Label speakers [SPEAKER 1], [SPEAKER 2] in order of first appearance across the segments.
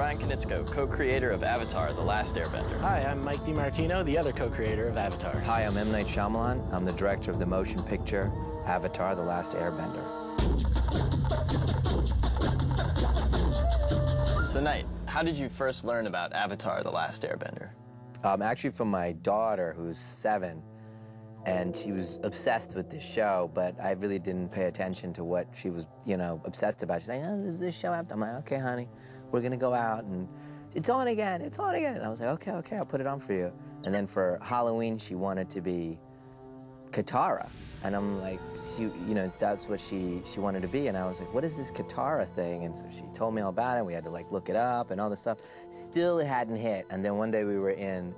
[SPEAKER 1] Brian Knitzko, co-creator of Avatar: The Last Airbender.
[SPEAKER 2] Hi, I'm Mike DiMartino, the other co-creator of Avatar.
[SPEAKER 3] Hi, I'm M. Night Shyamalan. I'm the director of the motion picture Avatar: The Last Airbender.
[SPEAKER 1] So, Knight, how did you first learn about Avatar: The Last Airbender?
[SPEAKER 3] Actually from my daughter, who's 7, and she was obsessed with this show, but I really didn't pay attention to what she was, obsessed about. She's like, oh, there's this show out. I'm like, okay, honey, we're gonna go out, and it's on again, it's on again. And I was like, okay, I'll put it on for you. And then for Halloween, she wanted to be Katara. And I'm like, that's what she wanted to be. And I was like, what is this Katara thing? And so she told me all about it. We had to look it up and all this stuff. Still, it hadn't hit. And then one day we were in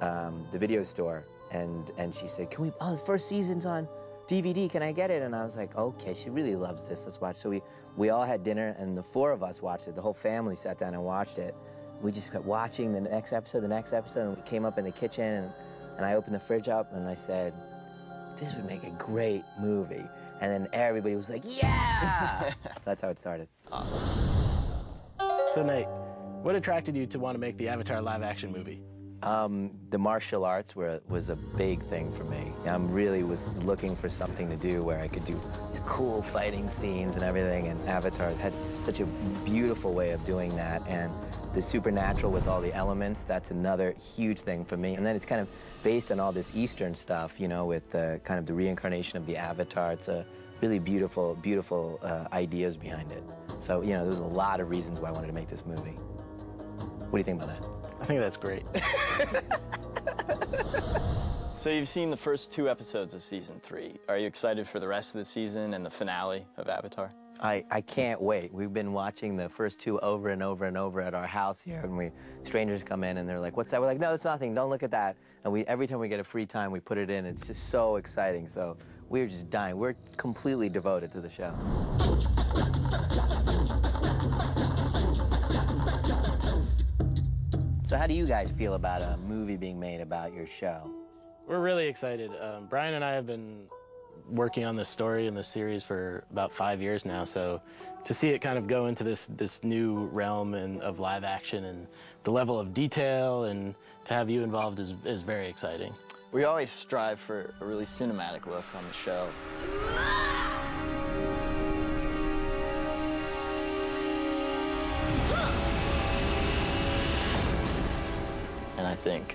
[SPEAKER 3] the video store, and she said, the first season's on DVD, can I get it? And I was like, okay, she really loves this, let's watch. So we all had dinner, and the 4 of us watched it. The whole family sat down and watched it. We just kept watching the next episode, and we came up in the kitchen, and I opened the fridge up, and I said, this would make a great movie. And then everybody was like, yeah! So that's how it started.
[SPEAKER 1] Awesome.
[SPEAKER 2] So, Nate, what attracted you to want to make the Avatar live-action movie?
[SPEAKER 3] The martial arts was a big thing for me. I really was looking for something to do where I could do these cool fighting scenes and everything, and Avatar had such a beautiful way of doing that. And the supernatural with all the elements, that's another huge thing for me. And then it's kind of based on all this Eastern stuff, with kind of the reincarnation of the Avatar. It's a really beautiful, beautiful ideas behind it. So, there's a lot of reasons why I wanted to make this movie. What do you think about that?
[SPEAKER 2] I think that's great.
[SPEAKER 1] So you've seen the first 2 episodes of season 3. Are you excited for the rest of the season and the finale of Avatar?
[SPEAKER 3] I can't wait. We've been watching the first 2 over and over and over at our house here, and strangers come in and they're like, what's that? We're like, no, it's nothing, don't look at that. And every time we get a free time, we put it in. It's just so exciting. So we're just dying. We're completely devoted to the show. So how do you guys feel about a movie being made about your show?
[SPEAKER 2] We're really excited. Brian and I have been working on this story and this series for about 5 years now, so to see it kind of go into this new realm of live action and the level of detail and to have you involved is very exciting.
[SPEAKER 1] We always strive for a really cinematic look on the show. And I think,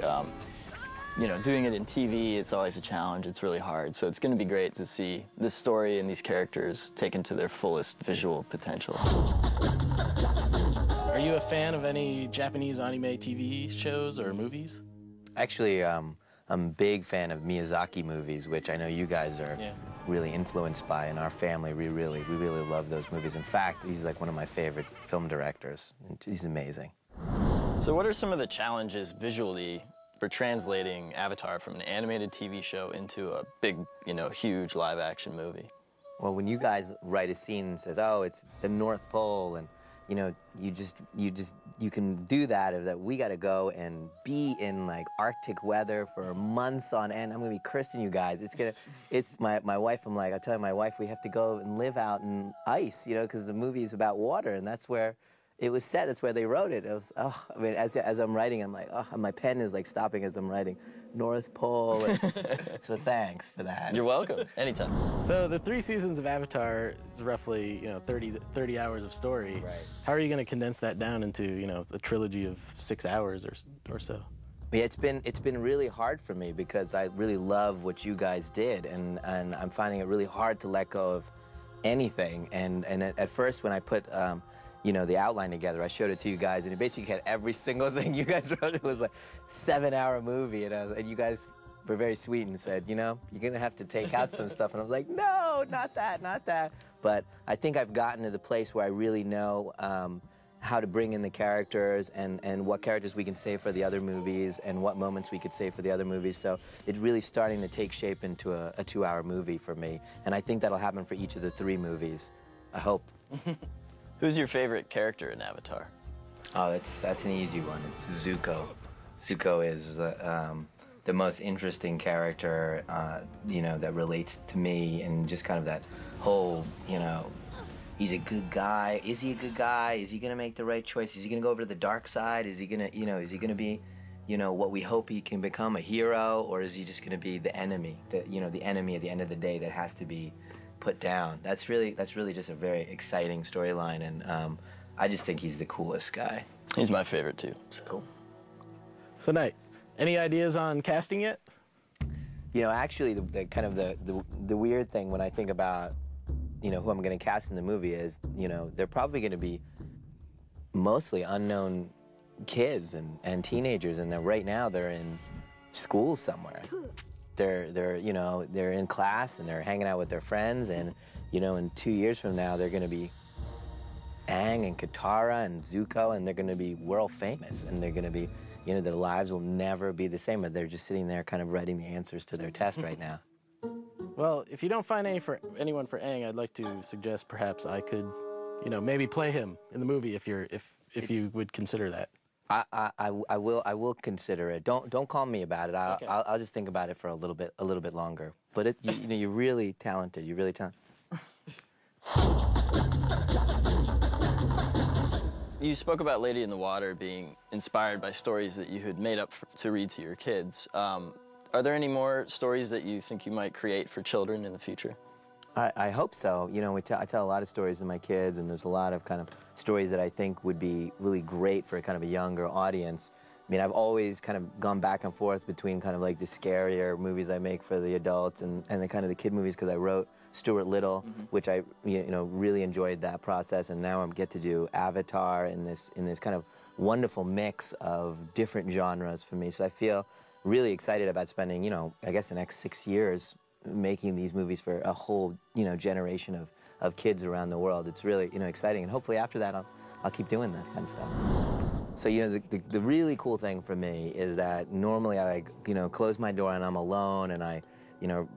[SPEAKER 1] doing it in TV, it's always a challenge. It's really hard. So it's going to be great to see this story and these characters taken to their fullest visual potential.
[SPEAKER 2] Are you a fan of any Japanese anime TV shows or movies?
[SPEAKER 3] Actually, I'm a big fan of Miyazaki movies, which I know you guys are really influenced by. In our family, we really love those movies. In fact, he's like one of my favorite film directors. He's amazing.
[SPEAKER 1] So what are some of the challenges visually for translating Avatar from an animated TV show into a big, huge live-action movie?
[SPEAKER 3] Well, when you guys write a scene and says, oh, it's the North Pole, and you can do that we got to go and be in Arctic weather for months on end. I'm gonna be cursing you guys. It's my wife. I tell my wife we have to go and live out in ice, because the movie is about water, and that's where it was set. That's where they wrote it. It was, as I'm writing, I'm like, my pen is stopping as I'm writing, North Pole. So thanks for that.
[SPEAKER 1] You're welcome. Anytime.
[SPEAKER 2] So the 3 seasons of Avatar is roughly, 30 hours of story.
[SPEAKER 3] Right.
[SPEAKER 2] How are you going to condense that down into, a trilogy of 6 hours or so?
[SPEAKER 3] Yeah, it's been really hard for me because I really love what you guys did, and I'm finding it really hard to let go of anything. And at first when I put the outline together, I showed it to you guys, and it basically had every single thing you guys wrote. It was like a 7-hour movie, and you guys were very sweet and said, you're gonna have to take out some stuff. And I was like, no, not that, not that. But I think I've gotten to the place where I really know how to bring in the characters and what characters we can save for the other movies and what moments we could save for the other movies. So it's really starting to take shape into a 2-hour movie for me. And I think that'll happen for each of the 3 movies. I hope.
[SPEAKER 1] Who's your favorite character in Avatar?
[SPEAKER 3] Oh, that's an easy one. It's Zuko. Zuko is the most interesting character, that relates to me, and just kind of that whole, he's a good guy. Is he a good guy? Is he gonna make the right choice? Is he gonna go over to the dark side? Is he gonna, is he gonna be, what we hope he can become, a hero, or is he just gonna be the enemy? The enemy at the end of the day that has to be put down. That's really just a very exciting storyline, and I just think he's the coolest guy.
[SPEAKER 1] He's my favorite too.
[SPEAKER 3] Cool.
[SPEAKER 2] So, Knight, any ideas on casting yet?
[SPEAKER 3] Actually, the kind of the weird thing when I think about, who I'm going to cast in the movie is, they're probably going to be mostly unknown kids and teenagers, and right now they're in school somewhere. They're in class and they're hanging out with their friends, and in 2 years from now they're going to be Aang and Katara and Zuko, and they're going to be world famous, and they're going to be, their lives will never be the same, but they're just sitting there kind of writing the answers to their test right now.
[SPEAKER 2] Well, if you don't find anyone for Aang, I'd like to suggest perhaps I could, maybe play him in the movie if you would consider that.
[SPEAKER 3] I will consider it. Don't call me about it.
[SPEAKER 2] Okay.
[SPEAKER 3] I'll just think about it for a little bit longer. But you're really talented. You're really talented.
[SPEAKER 1] You spoke about Lady in the Water being inspired by stories that you had made up to read to your kids. Are there any more stories that you think you might create for children in the future?
[SPEAKER 3] I hope so. I tell a lot of stories to my kids, and there's a lot of kind of stories that I think would be really great for kind of a younger audience. I mean, I've always kind of gone back and forth between kind of like the scarier movies I make for the adults and the kind of the kid movies, because I wrote Stuart Little, which I really enjoyed that process, and now I get to do Avatar in this kind of wonderful mix of different genres for me. So I feel really excited about spending, I guess the next 6 years making these movies for a whole, generation of kids around the world. It's really, exciting, and hopefully after that I'll keep doing that kind of stuff. So, the really cool thing for me is that normally I, close my door and I'm alone and I,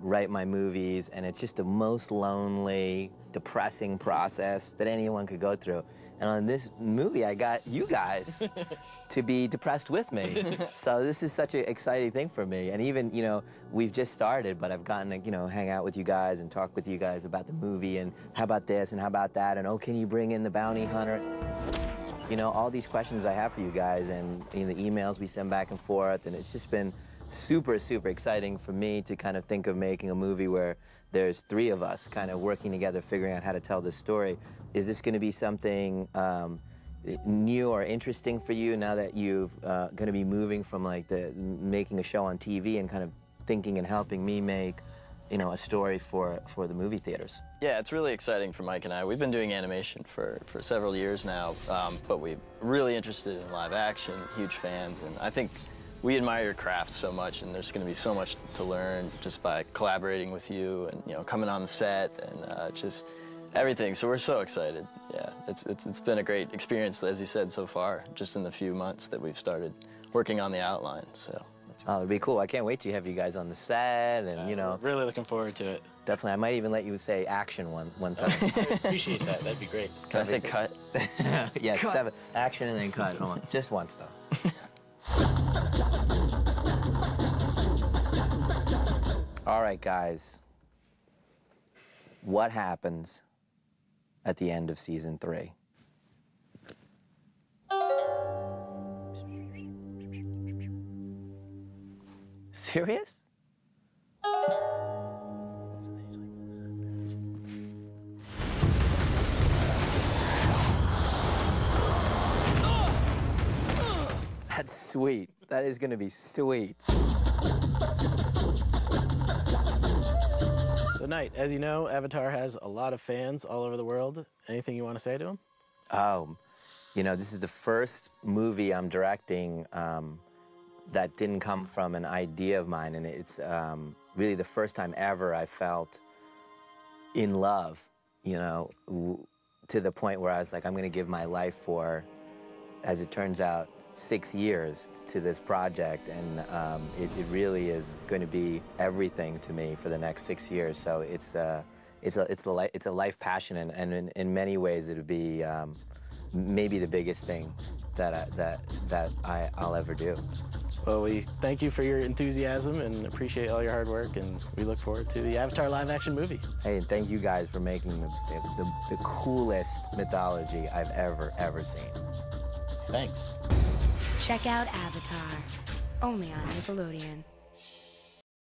[SPEAKER 3] write my movies, and it's just the most lonely, depressing process that anyone could go through. And on this movie, I got you guys to be depressed with me. So this is such an exciting thing for me. And even, we've just started, but I've gotten to, hang out with you guys and talk with you guys about the movie, and how about this and how about that, and oh, can you bring in the bounty hunter? All these questions I have for you guys, and the emails we send back and forth, and it's just been super, super exciting for me to kind of think of making a movie where there's 3 of us kind of working together, figuring out how to tell this story. Is this going to be something new or interesting for you now that you've going to be moving from like making a show on TV and kind of thinking and helping me make, a story for the movie theaters?
[SPEAKER 1] Yeah, it's really exciting for Mike and I. We've been doing animation for several years now, but we're really interested in live action, huge fans, and I think we admire your craft so much, and there's going to be so much to learn just by collaborating with you and, coming on the set and just everything. So we're so excited. Yeah, it's been a great experience, as you said, so far, just in the few months that we've started working on the outline. So.
[SPEAKER 3] Oh, it'd be cool. I can't wait to have you guys on the set, and
[SPEAKER 2] Really looking forward to it.
[SPEAKER 3] Definitely. I might even let you say action one time.
[SPEAKER 2] I appreciate that. That'd be great.
[SPEAKER 1] Can I say cut?
[SPEAKER 3] Yes, cut. Action and then cut. Hold on. Just once, though. All right, guys. What happens at the end of season 3? Serious? That's sweet. That is going to be sweet.
[SPEAKER 2] So, Knight, as you know, Avatar has a lot of fans all over the world. Anything you want to say to them?
[SPEAKER 3] This is the first movie I'm directing that didn't come from an idea of mine, and it's really the first time ever I felt in love, to the point where I was like, I'm going to give my life for, as it turns out, 6 years to this project, and it really is going to be everything to me for the next 6 years. So it's a life passion, and in many ways it'll be maybe the biggest thing that I'll ever do.
[SPEAKER 2] Well, we thank you for your enthusiasm and appreciate all your hard work, and we look forward to the Avatar live-action movie.
[SPEAKER 3] Hey, and thank you guys for making the coolest mythology I've ever seen.
[SPEAKER 2] Thanks.
[SPEAKER 4] Check out Avatar, only on Nickelodeon.